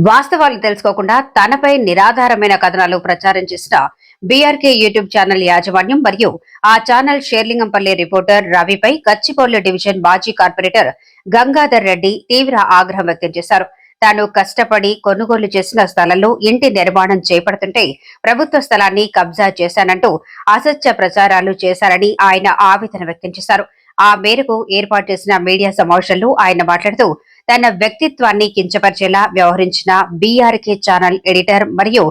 వాస్తవాలు తెలుసుకోకుండా తనపై నిరాధారమైన కథనాలు ప్రచారం చేసిన బీఆర్కే యూట్యూబ్ ఛానల్ యాజమాన్యం మరియు ఆ ఛానల్ షేర్లింగంపల్లి రిపోర్టర్ రవిపై గచ్చిబౌలి డివిజన్ మాజీ కార్పొరేటర్ గంగాధర్ రెడ్డి తీవ్ర ఆగ్రహం వ్యక్తం చేశారు. తాను కష్టపడి కొనుగోలు చేసిన స్థలంలో ఇంటి నిర్మాణం చేపడుతుంటే ప్రభుత్వ స్థలాన్ని కబ్జా చేశానంటూ అసత్య ప్రచారాలు చేశారని ఆయన ఆవేదన వ్యక్తం చేశారు. ఆ మేరకు ఏర్పాటు చేసిన మీడియా సమావేశంలో ఆయన మాట్లాడుతూ తన వ్యక్తిత్వాన్ని కించపరిచేలా వ్యవహరించిన బీఆర్కే ఛానల్ ఎడిటర్ మరియు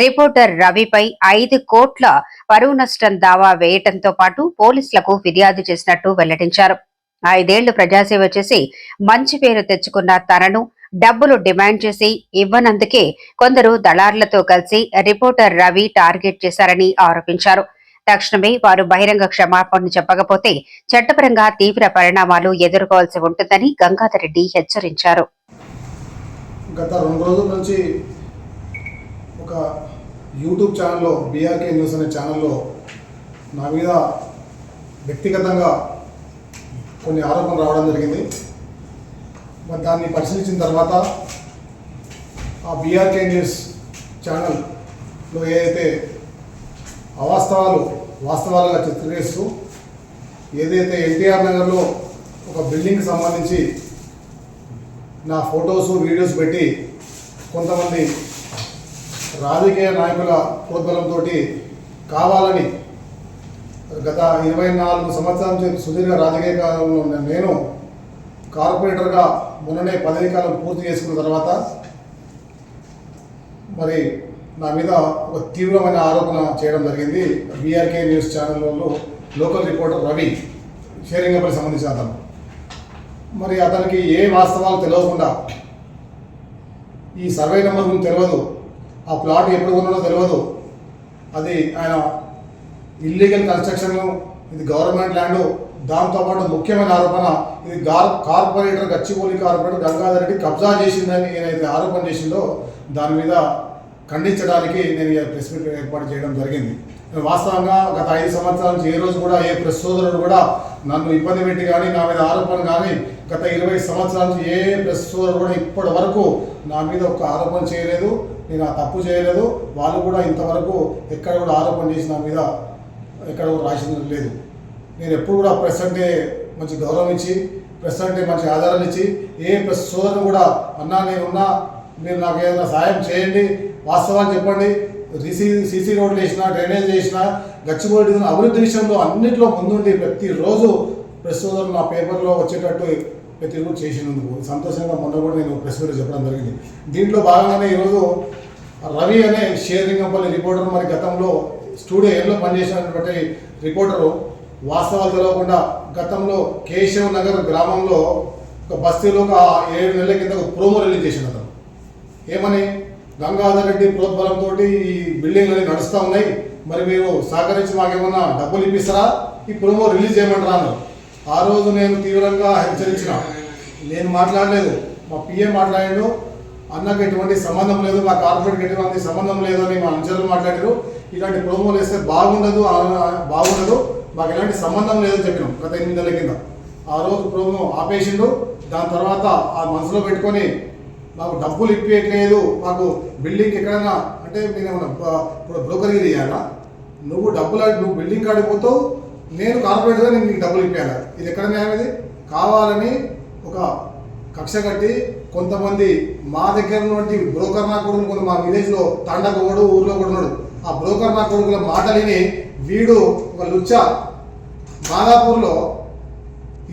రిపోర్టర్ రవిపై 5 కోట్ల పరువు నష్టం దావా వేయటంతో పాటు పోలీసులకు ఫిర్యాదు చేసినట్టు వెల్లడించారు. 5 ఏళ్లు ప్రజాసేవ చేసి మంచి పేరు తెచ్చుకున్న తనను డబ్బులు డిమాండ్ చేసి ఇవ్వనందుకే కొందరు దళారులతో కలిసి రిపోర్టర్ రవి టార్గెట్ చేశారని ఆరోపించారు. తక్షణమే వారు బహిరంగ క్షమాపణలు చెప్పకపోతే చట్టపరంగా తీవ్ర పరిణామాలు ఎదుర్కోవాల్సి ఉంటుందని గంగాధర్ రెడ్డి హెచ్చరించారు. గత 2 రోజుల నుంచి ఒక యూట్యూబ్ ఛానల్లో బీఆర్కే న్యూస్ అనే ఛానల్లో నా మీద వ్యక్తిగతంగా కొన్ని ఆరోపణలు రావడం జరిగింది. మరి దాన్ని పరిశీలించిన తర్వాత ఆ బీఆర్కే న్యూస్ ఛానల్లో ఏదైతే వాస్తవాలుగా చిత్రీకరిస్తూ ఏదైతే ఎన్టీఆర్ నగర్లో ఒక బిల్డింగ్కి సంబంధించి నా ఫొటోస్ వీడియోస్ పెట్టి కొంతమంది రాజకీయ నాయకుల ప్రోద్బలంతో కావాలని గత 24 సంవత్సరాల నుంచి సుదీర్ఘ రాజకీయ కాలంలో నేను కార్పొరేటర్గా మొన్ననే పదవీ కాలం పూర్తి చేసుకున్న తర్వాత మరి నా మీద ఒక తీవ్రమైన ఆరోపణ చేయడం జరిగింది. బీఆర్కే న్యూస్ ఛానల్లో లోకల్ రిపోర్టర్ రవి షేరింగంపల్లికి సంబంధించిన అతను. మరి అతనికి ఏ వాస్తవాలు తెలియకుండా ఈ సర్వే నెంబర్ గురించి తెలియదు, ఆ ప్లాట్ ఎప్పుడు ఉన్నాడో తెలియదు, అది ఆయన ఇల్లీగల్ కన్స్ట్రక్షన్, ఇది గవర్నమెంట్ ల్యాండ్, దాంతోపాటు ముఖ్యమైన ఆరోపణ ఇది కార్పొరేటర్ గచ్చిబౌలి కార్పొరేటర్ గంగాధర్ రెడ్డి కబ్జా చేసిందని ఏదైతే ఆరోపణ చేసిందో దాని మీద ఖండించడానికి నేను ప్రెస్ మీట్ ఏర్పాటు చేయడం జరిగింది. వాస్తవంగా గత 5 సంవత్సరాల నుంచి ఏ రోజు కూడా ఏ ప్రెస్ సోదరుడు కూడా నన్ను ఇబ్బంది పెట్టి కానీ నా మీద ఆరోపణ కానీ గత 20 సంవత్సరాల నుంచి ఏ ప్రెస్ సోదరుడు కూడా ఇప్పటి వరకు నా మీద ఒక ఆరోపణ చేయలేదు. నేను ఆ తప్పు చేయలేదు. వాళ్ళు కూడా ఇంతవరకు ఎక్కడ కూడా ఆరోపణ చేసి నా మీద ఎక్కడ కూడా రాసింది లేదు. నేను ఎప్పుడు కూడా ప్రెస్ అంటే మంచి గౌరవం ఇచ్చి, ప్రెస్ అంటే మంచి ఆధారాలు ఇచ్చి, ఏ ప్రెస్ సోదరుడు కూడా అన్నా నేనున్నా, మీరు నాకు ఏదైనా సాయం చేయండి, వాస్తవాలు చెప్పండి, సీసీ రోడ్లు వేసినా, డ్రైనేజ్ వేసినా, గచ్చిబౌలి అభివృద్ధి విషయంలో అన్నింటిలో ముందుండి ప్రతిరోజు ప్రెస్ సోదరులు నా పేపర్లో వచ్చేటట్టు ప్రతిరోజు చేసినందుకు సంతోషంగా మొన్న కూడా నేను ప్రెస్ మీట్ చెప్పడం జరిగింది. దీంట్లో భాగంగానే ఈరోజు రవి అనే షేరింగంపల్లి రిపోర్టర్ మరి గతంలో స్టూడియో ఏలో పనిచేసినటువంటి రిపోర్టరు వాస్తవాలు తెలియకుండా గతంలో కేశవ్ నగర్ గ్రామంలో ఒక బస్తీలో ఒక 7 నెలల కింద ఒక ప్రోమో రిలీజ్ చేసిన అతను. ఏమని, గంగాధర్ రెడ్డి ప్రోద్బలంతో ఈ బిల్డింగ్లన్నీ నడుస్తూ ఉన్నాయి, మరి మీరు సహకరించి మాకేమన్నా డబ్బులు ఇప్పిస్తారా, ఈ ప్రోమో రిలీజ్ చేయమంటారా అన్నారు. ఆ రోజు నేను తీవ్రంగా హెచ్చరించిన, నేను మాట్లాడలేదు, మా పిఏ మాట్లాడాడు, అన్నకు ఎటువంటి సంబంధం లేదు, మా కార్పొరేట్కి ఎటువంటి సంబంధం లేదు అని మా అనుచరులు మాట్లాడారు. ఇలాంటి ప్రోమోలు వేస్తే బాగుండదు, మాకు ఎలాంటి సంబంధం లేదని చెప్పినాం గత 8 నెలల కింద. ఆ రోజు ప్రోమో ఆపేసిండు. దాని తర్వాత ఆ మనసులో పెట్టుకొని మాకు డబ్బులు ఇప్పేయట్లేదు, మాకు బిల్డింగ్ ఎక్కడైనా అంటే నేను ఏమన్నా ఇప్పుడు బ్రోకర్గిరి ఇవ్వాలా, నువ్వు బిల్డింగ్ కాడిపోతావు, నేను కార్పొరేటర్గా నేను నీకు డబ్బులు ఇప్పేయాలా, ఇది ఎక్కడ న్యాయం? ఇది కావాలని ఒక కక్ష కట్టి కొంతమంది మా దగ్గర ఉన్నటువంటి బ్రోకర్ నా కొడుకు, కొంత మా విలేజ్లో తండకోడు ఊర్లో కూడా ఉన్నాడు, ఆ బ్రోకర్ నా కొడుకుల మాటలిని వీడు ఒక లుచ్చ మాదాపూర్లో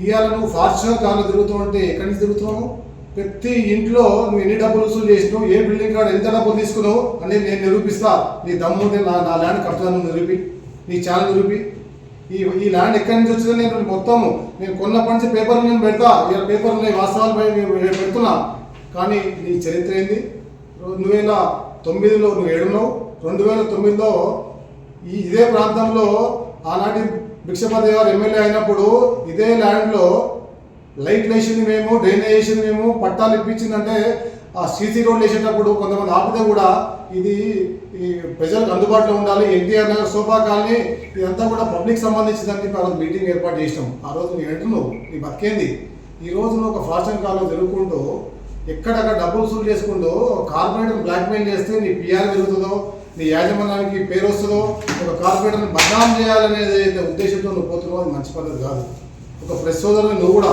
ఇవాళ నువ్వు ఫార్చునర్ కార్లో తిరుగుతావు, ఎక్కడి నుంచి తిరుగుతున్నావు, ప్రతి ఇంట్లో నువ్వు ఎన్ని డబ్బులు వసూలు చేసినావు, ఏ బిల్డింగ్ కాడ ఎంత డబ్బులు తీసుకున్నావు అనేది నేను నిరూపిస్తా. నీ దమ్ము నా ల్యాండ్ కబ్జా నిరూపి, నీ ఛానల్ నిరూపి, ఈ ల్యాండ్ ఎక్కడి నుంచి వచ్చిందో నేను కొన్నప్పటి నుంచి పేపర్లు నేను పెడతా, ఇలా పేపర్లు నేను వాస్తవాలపై పెడుతున్నా. కానీ నీ చరిత్ర ఏంది? 2009లో నువ్వు ఏడున్నావు, 2009లో ఇదే ప్రాంతంలో ఆనాటి భిక్షపతి గారు ఎమ్మెల్యే అయినప్పుడు ఇదే ల్యాండ్లో లైట్లు వేసింది మేము, డ్రైనేజ్ వేసింది మేము, పట్టాలు ఇప్పించిందంటే ఆ సీసీ రోడ్లు వేసేటప్పుడు కొంతమంది ఆపితే కూడా ఇది ఈ ప్రజలకు అందుబాటులో ఉండాలి, ఎన్టీఆర్ నగర్ సోఫా కాలనీ ఇదంతా కూడా పబ్లిక్ సంబంధించిందని ఆ రోజు మీటింగ్ ఏర్పాటు చేసినాం. ఆ రోజు నువ్వు ఏంటున్నావు, నీ బతికేంది? ఈ రోజు నువ్వు ఒక ఫాషన్ కాల్లో జరుగుకుంటూ ఎక్కడక్కడ డబ్బులు వసూలు చేసుకుంటూ కార్పొరేటర్ని బ్లాక్మెయిల్ చేస్తే నీ పిఆర్ పెరుగుతుందో, నీ యాజమాన్యానికి పేరు వస్తుందో, ఒక కార్పొరేటర్ని బదనాం చేయాలనేది ఉద్దేశంతో నువ్వు పోతున్నావు, అది మంచి పద్ధతి కాదు. ఒక ప్రెస్ సోదరుని నువ్వు కూడా,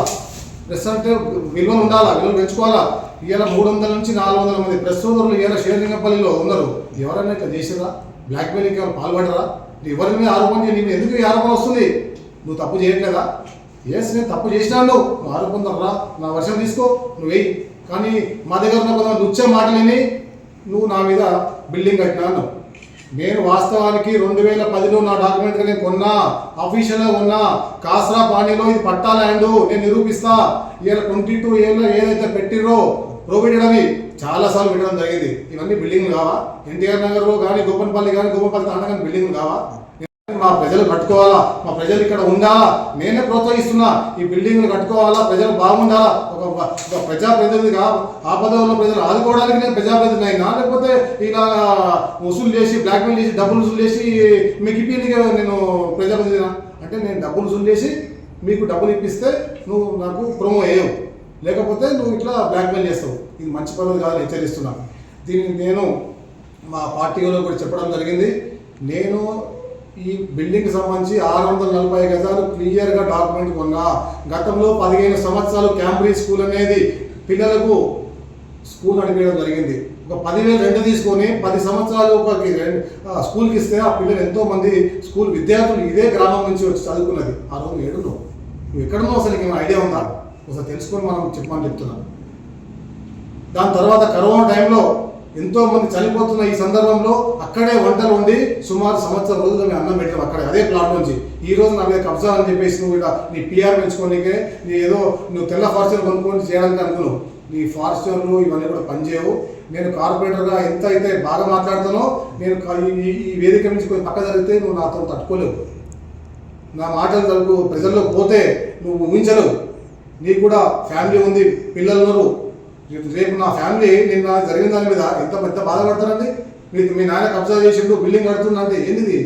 ప్రెస్ అంటే విలువలు ఉండాలా, విలువలు పెంచుకోవాలా. ఇవాళ 300 నుంచి 400 మంది ప్రెస్ సోదరులు ఇవాళ షేర్లింగంపల్లిలో ఉన్నారు. ఎవరైనా ఇట్లా చేసిరా? బ్లాక్మెయిలింగ్ ఎవరు పాల్పడరా? ఎవరి మీద ఆరోపణ చేయ, నీకు ఎందుకు ఈ ఆరోపణ వస్తుంది? నువ్వు తప్పు చేయట్లేదా? ఎస్, నేను తప్పు చేసినాను, నువ్వు ఆరోపణ నా వర్షం తీసుకో, నువ్వు వెయ్యి. కానీ మా దగ్గర ఉన్న కొంతమంది వచ్చే మాటలని నువ్వు నా మీద బిల్డింగ్ కట్టినాను. నేను వాస్తవానికి 2010లో నా డాక్యుమెంట్ నేను కొన్నా, అఫీషియల్గా కొన్నా, కాసరా పానీలో ఇది పట్టా ల్యాండ్, నేను నిరూపిస్తా. ఇలా 22 ఏళ్ళ ఏదైతే పెట్టిరో ప్రొవిడెడ్ అని చాలాసార్లు పెట్టడం జరిగింది. ఇవన్నీ బిల్డింగ్లు కావా? ఎన్టీఆర్ నగర్లో కానీ గోపన్పల్లి కానీ గోపన్పల్లి తాండా కానీ బిల్డింగ్లు కావా? మా ప్రజలు కట్టుకోవాలా, మా ప్రజలు ఇక్కడ ఉండాలా, నేనే ప్రోత్సహిస్తున్నా. ఈ బిల్డింగ్లు కట్టుకోవాలా, ప్రజలు బాగుండాలా. ఒక ప్రజాప్రతినిధిగా ఆపద ఉన్న ప్రజలు ఆదుకోవడానికి నేను ప్రజాప్రతినిధి అయినా, లేకపోతే ఇలా వసూలు చేసి బ్లాక్మెయిల్ చేసి డబ్బులు వసూలు చేసి మీకు ఇప్పిగా నేను ప్రజాప్రతినిధినా? అంటే నేను డబ్బులు వసూలు చేసి మీకు డబ్బులు ఇప్పిస్తే నువ్వు నాకు ప్రొమో వేయవు, లేకపోతే నువ్వు ఇట్లా బ్లాక్మెయిల్ చేస్తావు. ఇది మంచి పద్ధతి కాదని హెచ్చరిస్తున్నా. దీన్ని నేను మా పార్టీలో కూడా చెప్పడం జరిగింది. నేను ఈ బిల్డింగ్కి సంబంధించి 640 గజాలు క్లియర్గా డాక్యుమెంట్ కొన్నా. గతంలో 15 సంవత్సరాలు క్యాంబ్రిడ్జ్ స్కూల్ అనేది పిల్లలకు స్కూల్ నడిపేయడం జరిగింది. ఒక 10,000 రెంట్ తీసుకొని 10 సంవత్సరాలు ఒక స్కూల్కి ఇస్తే ఆ పిల్లలు ఎంతోమంది స్కూల్ విద్యార్థులు ఇదే గ్రామం నుంచి వచ్చి చదువుకున్నది. ఆ రోజు ఏడున్నావు, నువ్వు ఎక్కడున్నావు, అసలు ఏమైనా ఐడియా ఉందా? ఒకసారి తెలుసుకొని మనం చెప్పమని చెప్తున్నాను. దాని తర్వాత కరోనా టైంలో ఎంతోమంది చనిపోతున్న ఈ సందర్భంలో అక్కడే వంటలు ఉండి సుమారు సంవత్సరం రోజులు మేము అన్నం పెట్టాం అక్కడే, అదే ప్లాట్ నుంచి. ఈ రోజు నా మీద కబ్జా అని చెప్పేసి నువ్వు ఇక్కడ నీ పిఆర్ పెంచుకోనికే నీ ఏదో నువ్వు తెల్ల ఫార్చునర్ కొనుక్కొని చేయడానికి అనుకున్నావు. నీ ఫార్చునర్లు ఇవన్నీ కూడా పనిచేయవు. నేను కార్పొరేటర్గా ఎంత అయితే బాగా మాట్లాడుతానో, నేను ఈ వేదిక నుంచి కొంచెం పక్క జరిగితే నువ్వు నాతో తట్టుకోలేవు. నా మాటలు తరకు ప్రజల్లో పోతే నువ్వు ఊహించలేవు. నీకు కూడా ఫ్యామిలీ ఉంది, పిల్లలు ఉన్నారు. రేపు నా ఫ్యామిలీ నిన్న జరిగిన దాని మీద ఎంత పెద్ద బాధపడతానండి. మీకు మీ నాయన కబ్జా చేసిండు, బిల్డింగ్ కడుతున్నా అంటే ఏంటిది?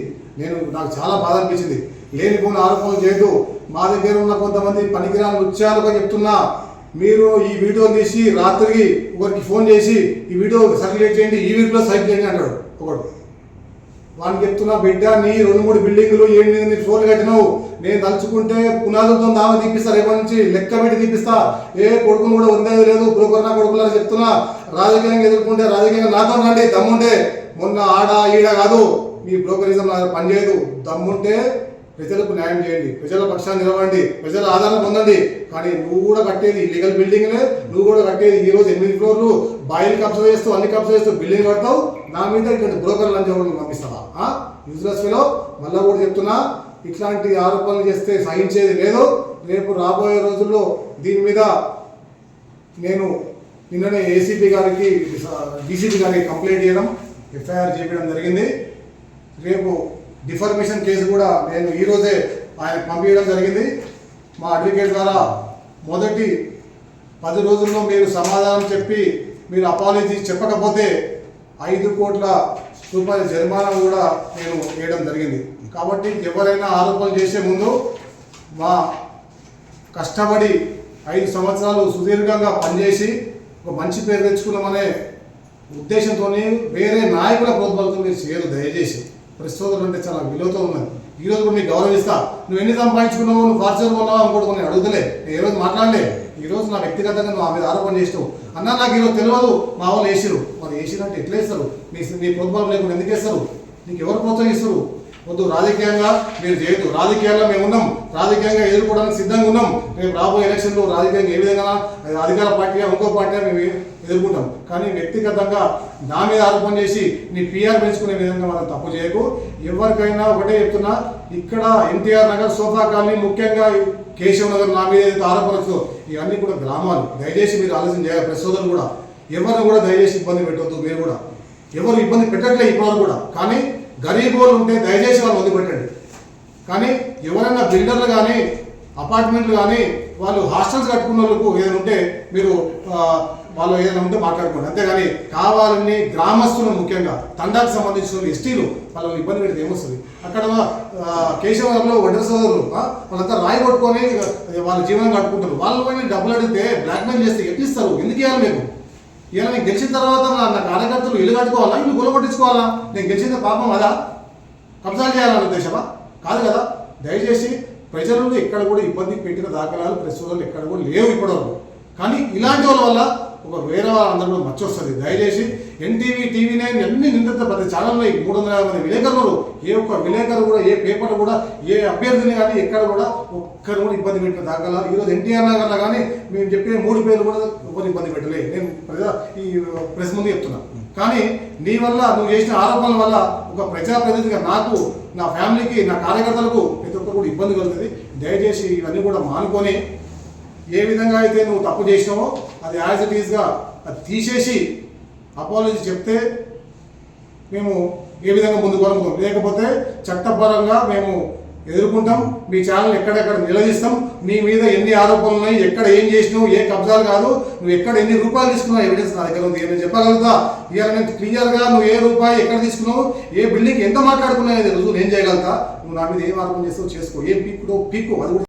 నాకు చాలా బాధ అనిపించింది. లేనిపోయిన ఆరోపణలు చేయొద్దు. మా దగ్గర ఉన్న కొంతమంది పనికిరాని నృత్యాలుగా చెప్తున్నా, మీరు ఈ వీడియో తీసి రాత్రికి ఒకరికి ఫోన్ చేసి ఈ వీడియో సర్క్యులేట్ చేయండి, ఈ వీక్లో సైట్ చేయండి అంటాడు ఒకడు. వాడిని చెప్తున్నా, బిడ్డ నీ 2-3 బిల్డింగులు 8-8 ఫ్లోర్లు కట్టినావు, నేను తలుచుకుంటే పునాదులతో దావ తీపిస్తా, రేపటి నుంచి లెక్క పెట్టి తీపిస్తా. ఏ కొడుకును కూడా ఉందేది లేదు, బ్రోకర్నా కొడుకులని చెప్తున్నా. రాజకీయంగా ఎదుర్కొంటే రాజకీయంగా నాతో రండి, దమ్ముంటే. మొన్న ఆడ ఈడ కాదు, మీ బ్రోకరిజం పనిచేయదు. దమ్ముంటే ప్రజలకు న్యాయం చేయండి, ప్రజల పక్షాన్ని నిలవండి, ప్రజల ఆదరణ పొందండి. కానీ నువ్వు కూడా కట్టేది లీగల్ బిల్డింగ్లే, నువ్వు కూడా కట్టేది ఈ రోజు 8 ఫ్లోర్లు బాయిలు కబ్జా చేస్తూ అన్ని కబ్జా చేస్తూ బిల్డింగ్ కడతావు. నా మీద ఇటువంటి బ్రోకర్లు అని చెప్పడం పంపిస్తావా? Useless fellow. మళ్ళీ కూడా చెప్తున్నా, ఇట్లాంటి ఆరోపణలు చేస్తే సహించేది లేదు. రేపు రాబోయే రోజుల్లో దీని మీద నేను నిన్ననే ఏసీపీ గారికి డీసీపీ గారికి కంప్లైంట్ చేయడం, ఎఫ్ఐఆర్ చేపించడం జరిగింది. రేపు డిఫర్మేషన్ కేసు కూడా నేను ఈరోజే ఆయన పంపించడం జరిగింది. మా అడ్వకేట్ ద్వారా మొదటి 10 రోజుల్లో మీరు సమాధానం చెప్పి మీరు అపాలజీ చెప్పకపోతే 5 కోట్ల రూపాయల జరిమానా కూడా నేను వేయడం జరిగింది. కాబట్టి ఎవరైనా ఆరోపణలు చేసే ముందు మా కష్టపడి 5 సంవత్సరాలు సుదీర్ఘంగా పనిచేసి ఒక మంచి పేరు తెచ్చుకున్నామనే ఉద్దేశంతో వేరే నాయకుల ప్రోత్సాహంతో మీరు చేయదు. దయచేసి ప్రస్తుతం అంటే చాలా విలువతో ఉన్నది. ఈరోజు కూడా మీకు గౌరవిస్తా. నువ్వు ఎన్ని సంపాదించుకున్నావు, నువ్వు ఫార్చునర్ కొన్నావు అనుకోవడం నేను అడుగుతలే, నేను ఏ రోజు మాట్లాడలే. ఈరోజు నా వ్యక్తిగతంగా నువ్వు ఆ మీద ఆరోపణ చేసినావు అన్నా, నాకు ఈరోజు తెలియదు. మా వాళ్ళు వేసిరు, మరి వేసిరంటే ఎట్లా వేస్తారు? నీ ప్రోత్సాహం లేకుండా ఎందుకు వేస్తారు? నీకు ఎవరు ప్రోత్సహిస్తారు? వద్దు, రాజకీయంగా మీరు చేయొద్దు. రాజకీయాల్లో మేము ఉన్నాం, రాజకీయంగా ఎదుర్కోవడానికి సిద్ధంగా ఉన్నాం. రేపు రాబోయే ఎలక్షన్లో రాజకీయంగా ఏ విధంగా అధికార పార్టీగా ఇంకో పార్టీగా మేము ఎదుర్కొంటాం. కానీ వ్యక్తిగతంగా నా మీద ఆరోపణ చేసి నీ పిఆర్ పెంచుకునే విధంగా మనం తప్పు చేయకు. ఎవరికైనా ఒకటే చెప్తున్నా, ఇక్కడ ఎన్టీఆర్ నగర్, సోఫా కాలనీ, ముఖ్యంగా కేశవ్ నగర్ నా మీద ఏదైతే ఆరోపణతో ఇవన్నీ కూడా గ్రామాలు. దయచేసి మీరు ఆలోచన చేయాలి. ప్రెస్ సోదరులు కూడా ఎవరిని కూడా దయచేసి ఇబ్బంది పెట్టవద్దు. మీరు కూడా ఎవరు ఇబ్బంది పెట్టట్లే ఇప్పటివరకు కూడా. కానీ గరీబ్ వాళ్ళు ఉంటే దయచేసి వాళ్ళు వదిలిపెట్టండి. కానీ ఎవరైనా బిల్డర్లు కానీ అపార్ట్మెంట్లు కానీ వాళ్ళు హాస్టల్స్ కట్టుకున్న వాళ్ళకు ఏదైనా ఉంటే మీరు వాళ్ళు ఏదైనా ఉంటే మాట్లాడుకోండి, అంతేగాని కావాలని గ్రామస్తులు ముఖ్యంగా తండాకు సంబంధించిన ఎస్టీలు వాళ్ళని ఇబ్బంది పెడితే ఏమొస్తుంది. అక్కడ కేశవరంలో వడ్డర సోదరులు వాళ్ళంతా రాయి కొట్టుకొని వాళ్ళ జీవనం కట్టుకుంటారు. వాళ్ళు పోయి డబ్బులు అడిగితే బ్లాక్మెయిల్ చేస్తే ఎట్టిస్తారు? ఎందుకు ఇవ్వాలి మీకు? ఇలా నేను గెలిచిన తర్వాత నా కార్యకర్తలు ఇల్లు కట్టుకోవాలా, ఇల్లు గులగొట్టించుకోవాలా? నేను గెలిచిన పాపం అదా? కబ్జాలు చేయాలన్న ఉద్దేశమా? కాదు కదా. దయచేసి ప్రజలను ఎక్కడ కూడా ఇబ్బంది పెట్టిన దాఖలాలు ప్రెస్ వాళ్ళు ఎక్కడ కూడా లేవు ఇప్పటివరకు. కానీ ఇలాంటి వాళ్ళ వల్ల ఒక వేరే వాళ్ళందరూ కూడా మచ్చ వస్తుంది. దయచేసి ఎన్టీవీ, TV9 అన్ని నిందిత ప్రతి ఛానల్లో 350 మంది విలేకరులు, ఏ ఒక్క విలేకరు కూడా, ఏ పేపర్ కూడా, ఏ అభ్యర్థిని కానీ ఎక్కడ కూడా ఒక్కరు కూడా ఇబ్బంది పెట్టిన దాఖలాలు ఈరోజు ఎన్టీఆర్ నగర్లో కానీ మేము చెప్పే 3 పేర్లు కూడా ఎవరు ఇబ్బంది పెట్టలే. నేను ఈ ప్రెస్ ముందు చెప్తున్నా. కానీ నీ వల్ల, నువ్వు చేసిన ఆరోపణల వల్ల ఒక ప్రజాప్రతినిధిగా నాకు, నా ఫ్యామిలీకి, నా కార్యకర్తలకు ప్రతి ఒక్కరు కూడా ఇబ్బంది కలుగుతుంది. దయచేసి ఇవన్నీ కూడా మానుకొని ఏ విధంగా అయితే నువ్వు తప్పు చేసినావో అది యాజ్ ఇట్ ఈస్గా అది తీసేసి అపాలజీ చెప్తే మేము ఏ విధంగా ముందుకు వరుకుతాం, లేకపోతే చట్టపరంగా మేము ఎదుర్కొంటాం. మీ ఛానల్ ఎక్కడెక్కడ నిలదీస్తాం. నీ మీద ఎన్ని ఆరోపణలు ఉన్నాయి, ఎక్కడ ఏం చేసినావు, ఏ కబ్జాలు కాదు, నువ్వు ఎక్కడ ఎన్ని రూపాయలు తీసుకున్నావు ఎవిడెన్స్ నా దగ్గర ఉంది. నేను చెప్పగలుగుతా. ఇవాళ నేను క్లియర్గా నువ్వు ఏ రూపాయి ఎక్కడ తీసుకున్నావు, ఏ బిల్డింగ్ ఎంత మాట్లాడుకున్నావు అనేది రుజువు నేను చేయగలుగుతా. నువ్వు నా మీద ఏం ఆరోపణ చేస్తావు చేసుకో, ఏం పీక్కు అది కూడా